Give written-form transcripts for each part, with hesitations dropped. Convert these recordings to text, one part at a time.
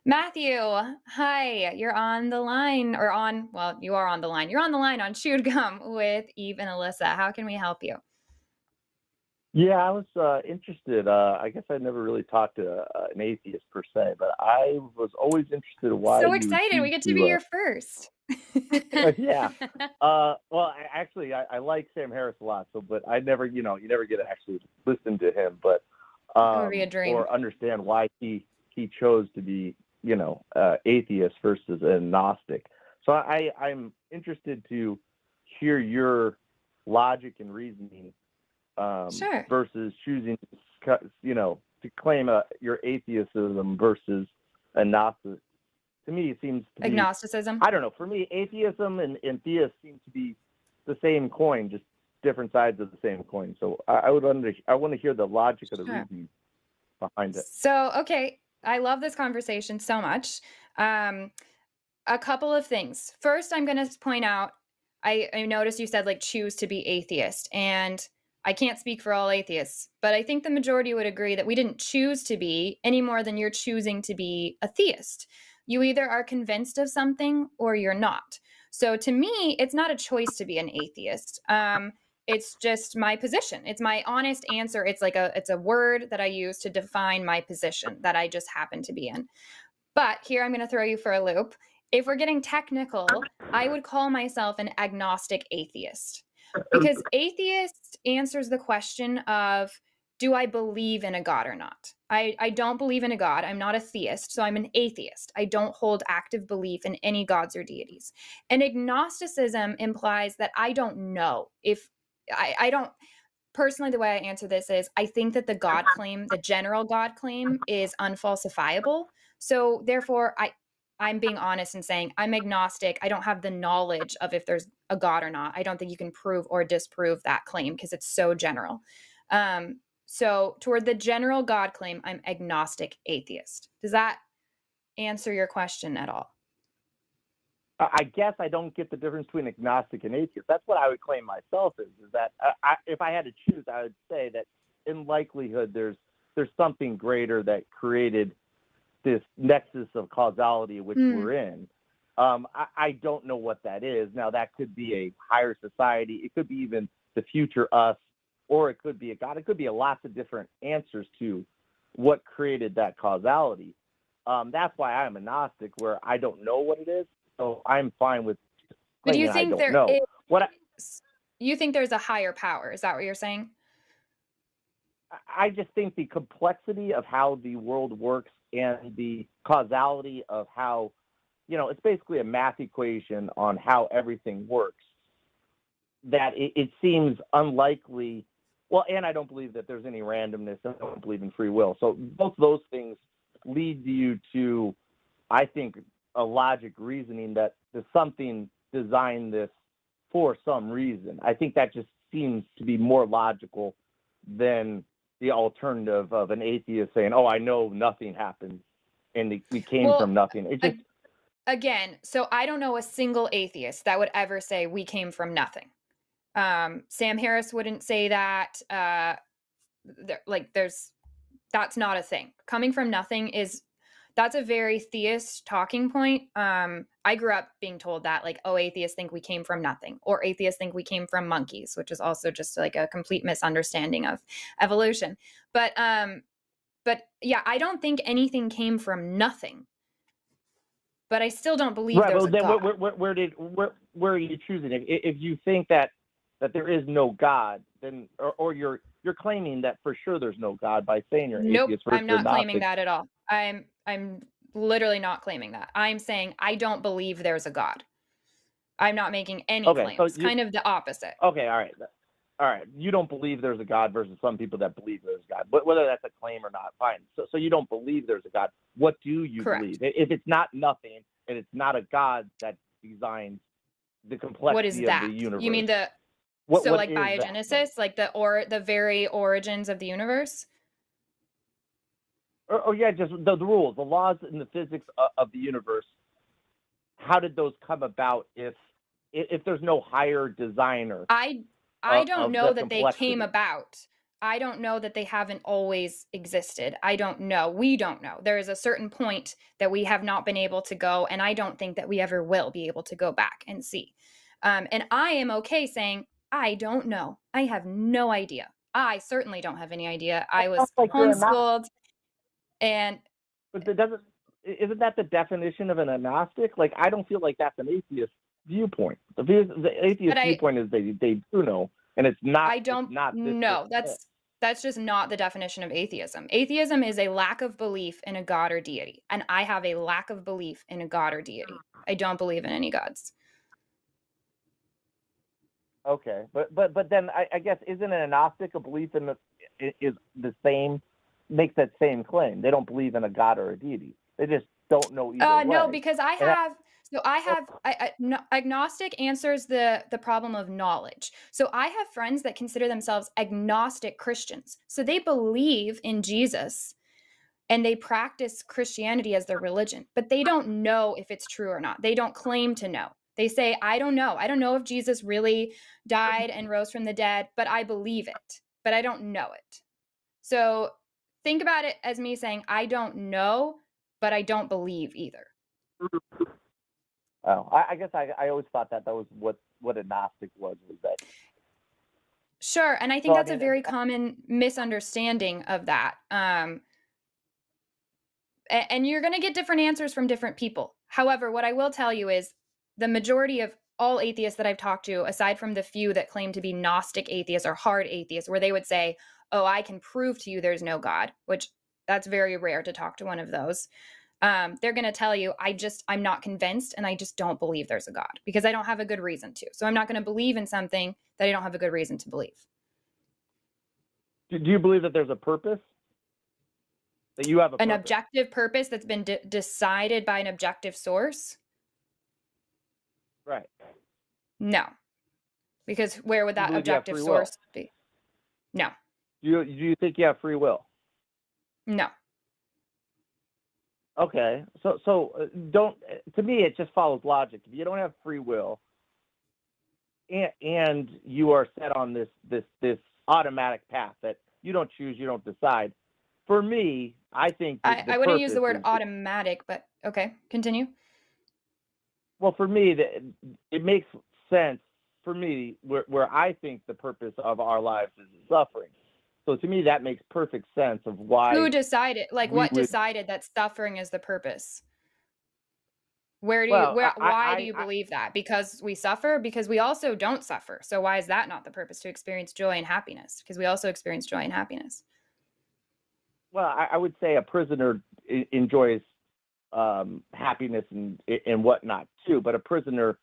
Matthew, hi. You're on the line, or on, well, you are on the line. You're on the line on Chewed Gum with Eve and Alyssa. How can we help you? Yeah, I was interested. I guess I never really talked to an atheist per se, but I was always interested in why So you excited. We choose get to be to. your first. Yeah. Well, I like Sam Harris a lot, so but I never, you never get to actually listen to him, but It would be a dream. or understand why he chose to be, atheist versus a Gnostic. So I'm interested to hear your logic and reasoning Sure. versus choosing, to claim your atheism versus a Gnostic. To me, it seems to be, Agnosticism. I don't know. For me, atheism and theist seem to be the same coin, just different sides of the same coin. So I want to hear the logic of the Sure. reasoning behind it. So, okay. I love this conversation so much. Um, a couple of things. First, I'm going to point out I noticed you said like choose to be atheist. And I can't speak for all atheists, but I think the majority would agree that we didn't choose to be any more than you're choosing to be a theist. You either are convinced of something or you're not. So to me, it's not a choice to be an atheist. It's just my position. It's my honest answer. It's a word that I use to define my position that I just happen to be in. But here I'm going to throw you for a loop. If we're getting technical, I would call myself an agnostic atheist because atheist answers the question of, do I believe in a God or not? I don't believe in a God. I'm not a theist, so I'm an atheist. I don't hold active belief in any gods or deities. And agnosticism implies that I don't know if I don't personally, the way I answer this is I think that the God claim, the general God claim, is unfalsifiable. So therefore, I'm being honest and saying I'm agnostic. I don't have the knowledge of if there's a God or not. I don't think you can prove or disprove that claim because it's so general. So toward the general God claim, I'm agnostic atheist. Does that answer your question at all? I guess I don't get the difference between agnostic and atheist. That's what I would claim myself is that if I had to choose, I would say that in likelihood there's something greater that created this nexus of causality which Hmm. we're in. I don't know what that is. Now that could be a higher society. It could be even the future us, or it could be a God. It could be a lots of different answers to what created that causality. That's why I'm a Gnostic, where I don't know what it is. So I'm fine with But do you claiming I think don't there know. What is, you think there's a higher power? Is that what you're saying? I just think the complexity of how the world works and the causality of how, it's basically a math equation on how everything works, that it seems unlikely. Well, and I don't believe that there's any randomness. I don't believe in free will. So both those things lead you to, I think, a logic reasoning that there's something designed this for some reason. I think that just seems to be more logical than the alternative of an atheist saying, "Oh, I know nothing happened, and we came Well, from nothing." It just again, so I don't know a single atheist that would ever say we came from nothing. Sam Harris wouldn't say that. There's that's not a thing. Coming from nothing is that's a very theist talking point. I grew up being told that, like, oh, atheists think we came from nothing, or atheists think we came from monkeys, which is also just like a complete misunderstanding of evolution. But yeah, I don't think anything came from nothing. But I still don't believe right. there's Well, a then God. where are you choosing? If you think that there is no God, then or you're claiming that for sure there's no God by saying you're Nope, atheist I'm versus not claiming agnostic. that at all. I'm literally not claiming that. I'm saying I don't believe there's a God. I'm not making any Okay, so claims. Kind of the opposite. okay, all right. You don't believe there's a God versus some people that believe there's a God. But whether that's a claim or not, fine. So you don't believe there's a God. What do you Correct. believe? If it's not nothing and it's not a God that designs the What is complexity of the that? You universe, mean so what like is that then? biogenesis, like the very origins of the universe? Or yeah, just the rules, the laws and the physics of the universe. How did those come about if there's no higher designer I don't of know the that they came complexity? about. I don't know that they haven't always existed. I don't know. We don't know. There is a certain point that we have not been able to go, and I don't think that we ever will be able to go back and see. And I am okay saying, I don't know. I have no idea. I certainly don't have any idea. I was Sounds like you're not. homeschooled, and But it doesn't. Isn't that the definition of an agnostic? Like, I don't feel like that's an atheist viewpoint. The atheist viewpoint is they do know, and it's not. I don't know. That's just not the definition of atheism. Atheism is a lack of belief in a god or deity, and I have a lack of belief in a god or deity. I don't believe in any gods. Okay, but then I guess isn't an agnostic a belief in is the same, makes that same claim? They don't believe in a god or a deity. They just don't know either way. No, because agnostic answers the problem of knowledge. So I have friends that consider themselves agnostic Christians. So they believe in Jesus and they practice Christianity as their religion, but they don't know if it's true or not. They don't claim to know. They say, I don't know. I don't know if Jesus really died and rose from the dead, but I believe it, but I don't know it. So think about it as me saying, I don't know, but I don't believe either. Oh, I guess I always thought that was what agnostic was that. Sure, and I think that's a very common misunderstanding of that. And you're going to get different answers from different people. However, what I will tell you is the majority of all atheists that I've talked to, aside from the few that claim to be Gnostic atheists or hard atheists, where they would say, oh, I can prove to you there's no God, which that's very rare to talk to one of those. They're going to tell you, I'm not convinced and I just don't believe there's a God because I don't have a good reason to. So I'm not going to believe in something that I don't have a good reason to believe. Do you believe that there's a purpose? That you have an objective purpose that's been decided by an objective source? Right. No. Because where would that objective source be? No. Do you think you have free will? No. Okay, so don't. To me, it just follows logic. If you don't have free will, and you are set on this automatic path that you don't choose, you don't decide. For me, I think I wouldn't use the word automatic, but okay, continue. Well, for me, it makes sense. For me, where I think the purpose of our lives is suffering. So to me, that makes perfect sense of why. Who decided? Like, what decided that suffering is the purpose? Why do you believe that? Because we suffer? Because we also don't suffer. So why is that not the purpose, to experience joy and happiness? Because we also experience joy and happiness. Well, I would say a prisoner enjoys happiness and whatnot too. But a prisoner,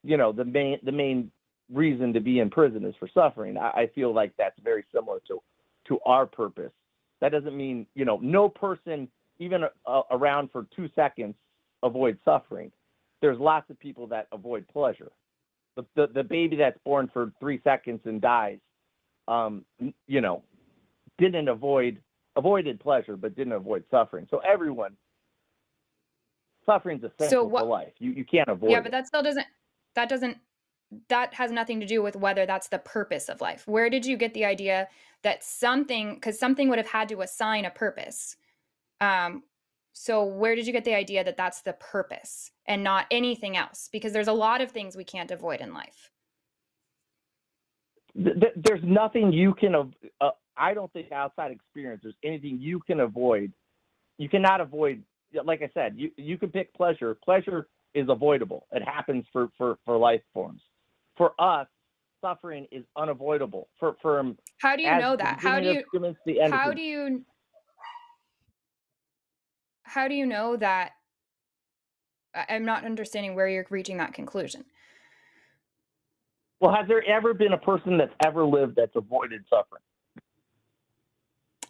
the main reason to be in prison is for suffering. I feel like that's very similar to our purpose. That doesn't mean, no person, even around for 2 seconds, avoids suffering. There's lots of people that avoid pleasure. The baby that's born for 3 seconds and dies, didn't avoided pleasure, but didn't avoid suffering. So everyone, suffering's essential for life. You can't avoid it. Yeah, but that still that has nothing to do with whether that's the purpose of life. Where did you get the idea that because something would have had to assign a purpose. So where did you get the idea that that's the purpose and not anything else? Because there's a lot of things we can't avoid in life. There's nothing you can, I don't think outside experience, there's anything you can avoid. You cannot avoid, like I said, you can pick pleasure. Pleasure is avoidable. It happens for life forms. For us, suffering is unavoidable. How do you know that? How do you know that? I'm not understanding where you're reaching that conclusion. Well, has there ever been a person that's ever lived that's avoided suffering?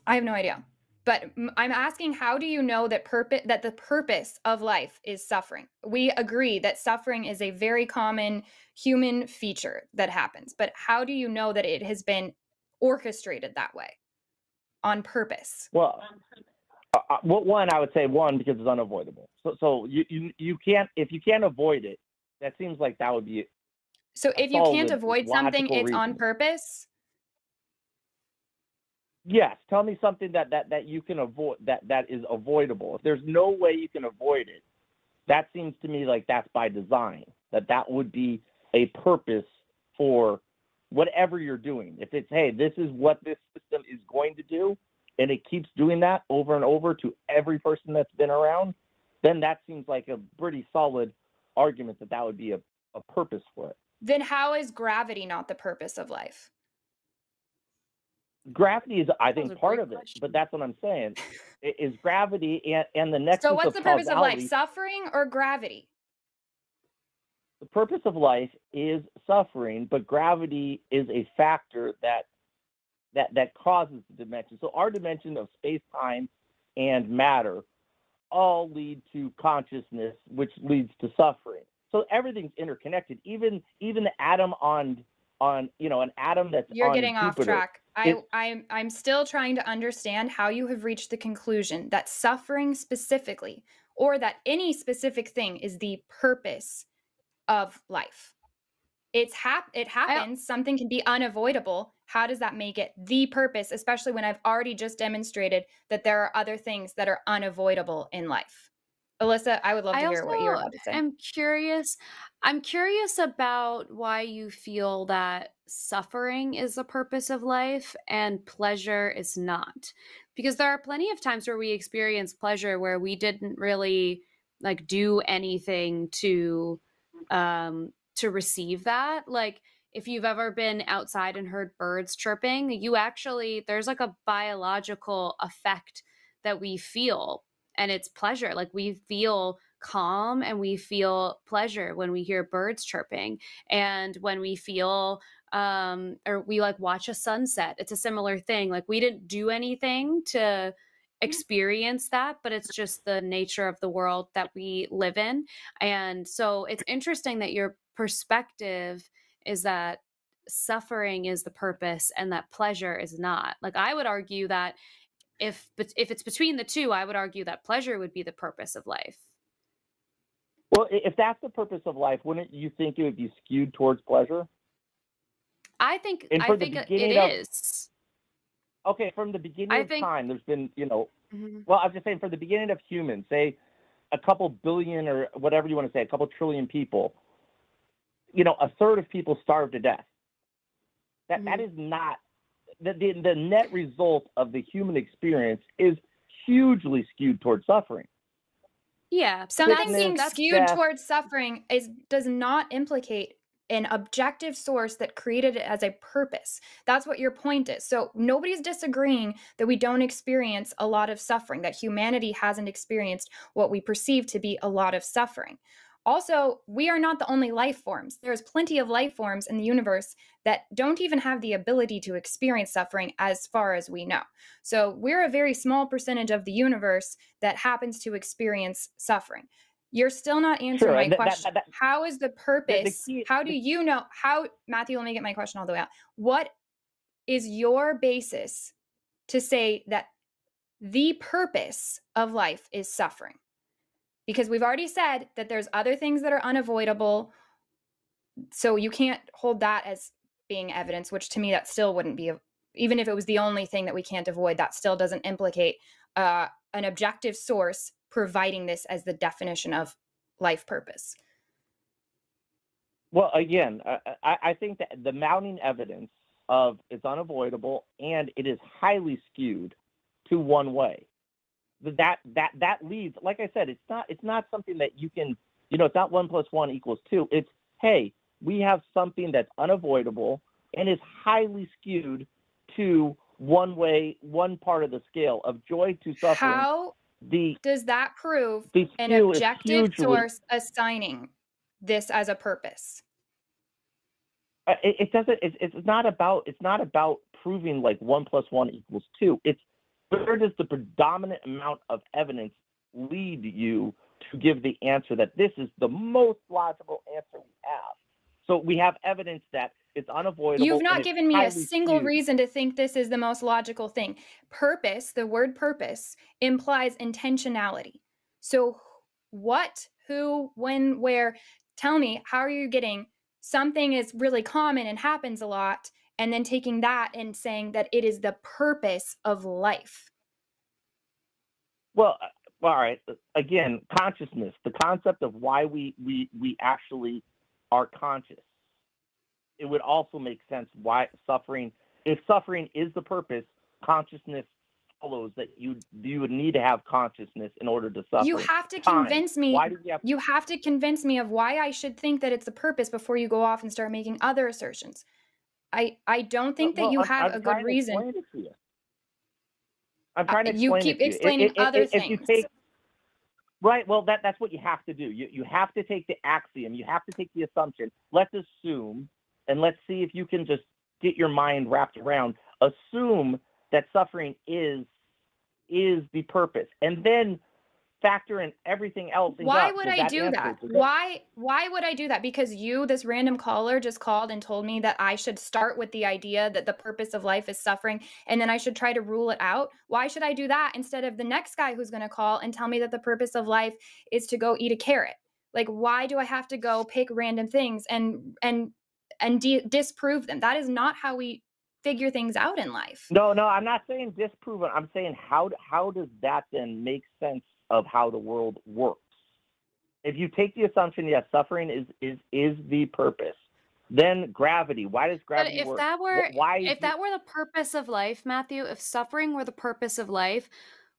I have no idea. But I'm asking, how do you know that the purpose of life is suffering? We agree that suffering is a very common human feature that happens. But how do you know that it has been orchestrated that way on purpose? Well, one, I would say because it's unavoidable. So you can't, if you can't avoid it, that seems like that would be. So if you can't avoid something, it's on purpose? Yes, tell me something that you can avoid, that is avoidable. If there's no way you can avoid it, that seems to me like that's by design. That would be a purpose for whatever you're doing. If it's, hey, this is what this system is going to do, and it keeps doing that over and over to every person that's been around, then that seems like a pretty solid argument that would be a purpose for it. Then how is gravity not the purpose of life? Gravity is, I That was think, a part great of it, question. but that's what I'm saying. Is gravity and the nexus So what's of the purpose of life? causality. Suffering or gravity? The purpose of life is suffering, but gravity is a factor that causes the dimension. So our dimension of space, time, and matter all lead to consciousness, which leads to suffering. So everything's interconnected. Even the atom on an atom that's You're on getting off Jupiter, track. I'm still trying to understand how you have reached the conclusion that suffering specifically, or that any specific thing, is the purpose of life. It happens. Something can be unavoidable. How does that make it the purpose, especially when I've already just demonstrated that there are other things that are unavoidable in life? Alyssa, I would love to hear what you're about to say. I'm curious about why you feel that suffering is the purpose of life and pleasure is not. Because there are plenty of times where we experience pleasure where we didn't really like do anything to receive that. Like if you've ever been outside and heard birds chirping, there's like a biological effect that we feel, and it's pleasure. Like we feel calm and we feel pleasure when we hear birds chirping, and when we feel or we like watch a sunset. It's a similar thing. Like we didn't do anything to experience that, but it's just the nature of the world that we live in. And so it's interesting that your perspective is that suffering is the purpose and that pleasure is not. Like I would argue that if it's between the two, I would argue that pleasure would be the purpose of life. Well, if that's the purpose of life, wouldn't you think it would be skewed towards pleasure? I think it is. Okay, from the beginning of time, there's been, well, I'm just saying from the beginning of humans, say a couple billion or whatever you want to say, a couple trillion people, a third of people starved to death. That is not, the net result of the human experience is hugely skewed towards suffering. Yeah, something being skewed towards suffering does not implicate an objective source that created it as a purpose. That's what your point is. So nobody's disagreeing that we don't experience a lot of suffering, that humanity hasn't experienced what we perceive to be a lot of suffering. Also, we are not the only life forms. There's plenty of life forms in the universe that don't even have the ability to experience suffering as far as we know. So we're a very small percentage of the universe that happens to experience suffering. You're still not answering my question. How is the purpose? How do you know? Matthew, let me get my question all the way out. What is your basis to say that the purpose of life is suffering? Because we've already said that there's other things that are unavoidable. So you can't hold that as being evidence, which to me, that still wouldn't be, even if it was the only thing that we can't avoid, that still doesn't implicate an objective source providing this as the definition of life purpose. Well, again, I think that the mounting evidence of it's unavoidable and it is highly skewed to one way. That leads, like I said, it's not something that you can, it's not 1 + 1 = 2. It's, hey, we have something that's unavoidable and is highly skewed to one way, one part of the scale of joy to suffering. How does that prove an objective source assigning this as a purpose? It doesn't. It's not about proving like 1 + 1 = 2. It's where does the predominant amount of evidence lead you to give the answer that this is the most logical answer we have? So we have evidence that it's unavoidable. You've not given me a single reason to think this is the most logical thing. Purpose, the word purpose, implies intentionality. So what, who, when, where? Tell me, how are you getting something is really common and happens a lot, and then taking that and saying that it is the purpose of life. Well, all right. Again, consciousness, the concept of why we actually are conscious. It would also make sense why suffering, if suffering is the purpose, consciousness follows that you would need to have consciousness in order to suffer. You have to convince me. You have to convince me of why I should think that it's the purpose before you go off and start making other assertions. I don't think that you have a good reason. I'm trying to explain you keep explaining other things. Right. Well, that's what you have to do. You have to take the axiom. You have to take the assumption. Let's assume, and let's see if you can just get your mind wrapped around. Assume that suffering is the purpose, and then factor in everything else. Why would I do that? Why would I do that? Because you, this random caller, just called and told me that I should start with the idea that the purpose of life is suffering, and then I should try to rule it out. Why should I do that instead of the next guy who's going to call and tell me that the purpose of life is to go eat a carrot? Like, why do I have to go pick random things and disprove them? That is not how we figure things out in life. No, I'm not saying disprove it. I'm saying how does that then make sense of how the world works? If you take the assumption, yes, suffering is the purpose, then gravity. Why does gravity work? If that were the purpose of life, Matthew, if suffering were the purpose of life,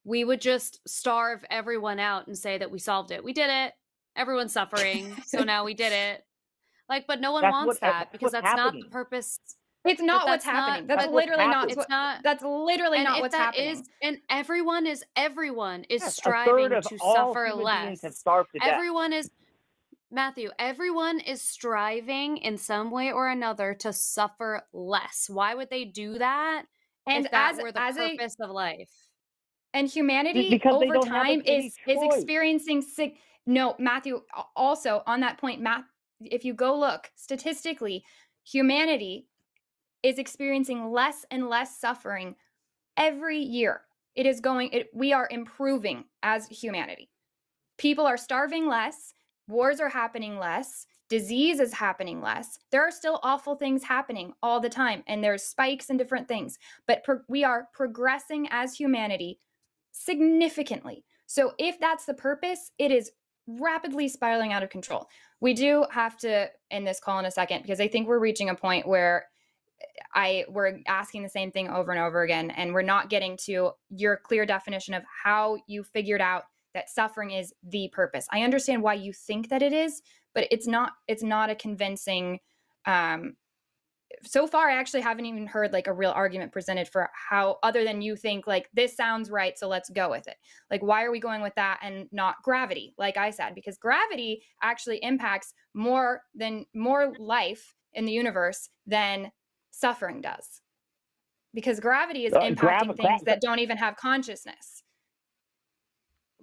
we would just starve everyone out and say that we solved it. We did it. Everyone's suffering, so now we did it. Like, but no one wants that because that's not the purpose. It's not what's happening. That's literally not. That's literally not what's happening. And everyone is striving to suffer less. Everyone is, Matthew, everyone is striving in some way or another to suffer less. Why would they do that? And if that were the purpose of life. And humanity over time is experiencing no, Matthew, also on that point, if you go look statistically, humanity is experiencing less and less suffering every year. We are improving as humanity. People are starving less, wars are happening less, disease is happening less. There are still awful things happening all the time, and there's spikes and different things, but we are progressing as humanity significantly. So if that's the purpose, it is rapidly spiraling out of control. We do have to end this call in a second, because I think we're reaching a point where we're asking the same thing over and over again, and we're not getting to your clear definition of how you figured out that suffering is the purpose. I understand why you think that it is, but it's not a convincing, so far I actually haven't even heard like a real argument presented for how, other than you think like this sounds right, so let's go with it. Like, why are we going with that and not gravity? Like I said, because gravity actually impacts more life in the universe than suffering does, because gravity is impacting things that don't even have consciousness.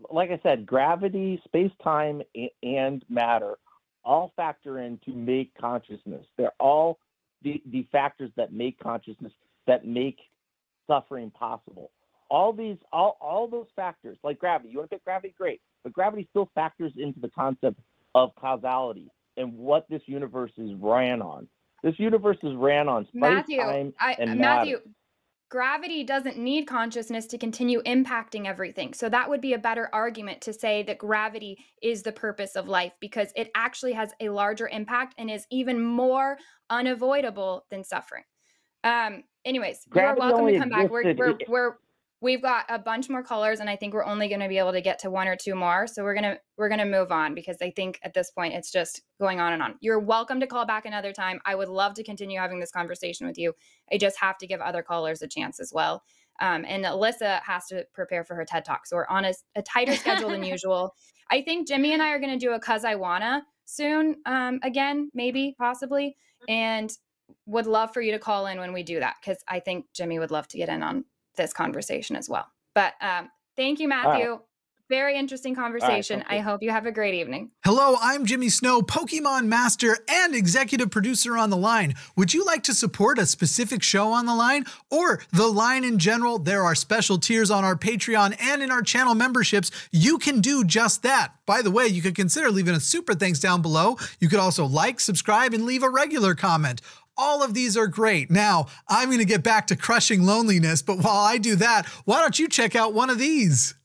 Like I said, gravity, space-time, and matter all factor in to make consciousness. They're all the factors that make consciousness, that make suffering possible. All those factors, like gravity, you want to pick gravity, great, but gravity still factors into the concept of causality and what this universe is ran on. This universe is ran on space, time, and matter. Matthew, gravity doesn't need consciousness to continue impacting everything. So that would be a better argument to say that gravity is the purpose of life, because it actually has a larger impact and is even more unavoidable than suffering. Anyways, you are welcome to come back. We've got a bunch more callers, and I think we're only going to be able to get to one or two more. So we're gonna move on, because I think at this point it's just going on and on. You're welcome to call back another time. I would love to continue having this conversation with you. I just have to give other callers a chance as well. And Alyssa has to prepare for her TED Talk, so we're on a tighter schedule than usual. I think Jimmy and I are going to do a 'Cause I Wanna soon, again, maybe, possibly, and would love for you to call in when we do that, because I think Jimmy would love to get in on this conversation as well. But thank you, Matthew. Very interesting conversation. I hope you have a great evening. Hello, I'm Jimmy Snow, Pokemon Master and executive producer on The Line. Would you like to support a specific show on The Line, or The Line in general? There are special tiers on our Patreon and in our channel memberships. You can do just that. By the way, you could consider leaving a super thanks down below. You could also like, subscribe, and leave a regular comment. All of these are great. Now, I'm going to get back to crushing loneliness, but while I do that, why don't you check out one of these?